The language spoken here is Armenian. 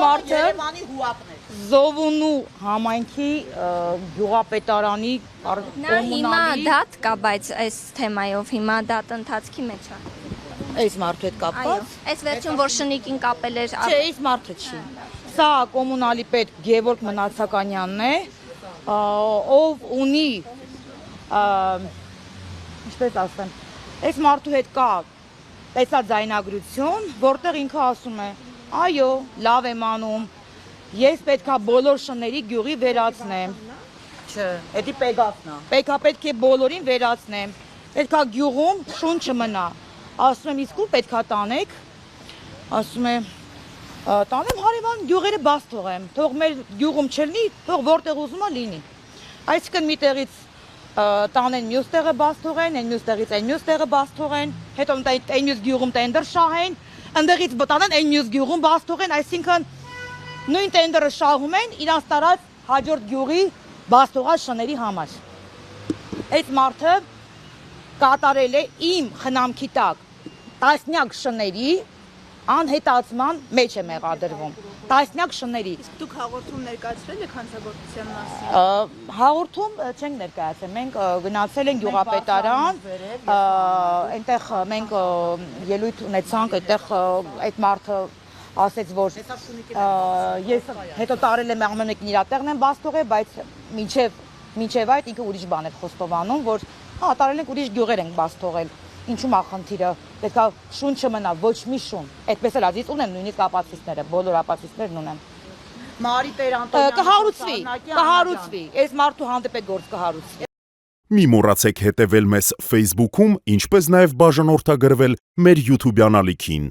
մարդը Զովունու համայնքի գյուղապետարանի Նա հիմա դատ կա, բայց այս թեմայով հիմա դատ ընթացքի մեջ է։ Այս մարդու հետ Այո, կապված։ այս վերջում որ շնիկին կապել էր Չէ, այս մարդը չի։ Սա կոմունալի պետ Գևորգ Մնացականյանն է, ով ունի, ինչպես ասեմ, այս մարդու հետ կա տեսաձայնագրություն, որտեղ ինքը ասում է, այո, լավ եմ անում, ես պետքա բոլոր շների գյուղի վերացնեմ։ Չէ, էդի Պեգասն է։ Պետք է բոլորին վերացնեմ։ Պետքա գյուղում շուն չմնա։ Ասում եմ, իսկ ու պետքա տանեք։ Ասում է, տանեմ հարևան գյուղերը բաց թողեմ, թող մեր գյուղում չլինի, թող որտեղ ուզում է լինի։ Այսինքն մի տեղից տանեն մյուս տեղը բաց թողեն, այն մյուս տեղից այն մյուս տեղը բաց թողեն, հետո այն մյուս գյուղում տենդեր շահեն, ընդեղից տանեն այն մյուս գյուղում բաց թողեն, այսինքն նույն տենդերը շահում են իրանց տարած հաջորդ գյուղի բաց թողած շների համար։ Այդ մարդը կատարել է իմ խնամքի տակ տասնյակ շների անհետացման մեջ է մեղադրվում, տասնյակ շների։ Իսկ դուք հաղորդում ներկայացրել եք հանցագործության մասին։ Հաղորդում չենք ներկայացել, մենք գնացել ենք գյուղապետարան, այնտեղ մենք ելույթ ունեցանք, այդտեղ այդ մարդը ասեց, որ ես հետո տարել եմ ամենեկին իր տեղն եմ բաց թողել, բայց մինչև այդ ինքը ուրիշ բան է խոստովանում, որ տարել ենք ուրիշ գյուղեր ենք բաց թողել։ Ինչու՞մ է խնդիրը, պետքա շուն չմնա, ոչ մի շուն։ Այդպես էլ ազից ունեմ նույնիսկ ապացույցները, բոլոր ապացույցներն ունեմ։ Մարի Տեր Անտոնյան կհարուցվի, այս մարդու հանդեպ է գործ կհարուցվի։ Մի մոռացեք հետևել մեզ Facebook-ում, ինչպես նաև բաժանորդագրվել մեր YouTube-յան ալիքին։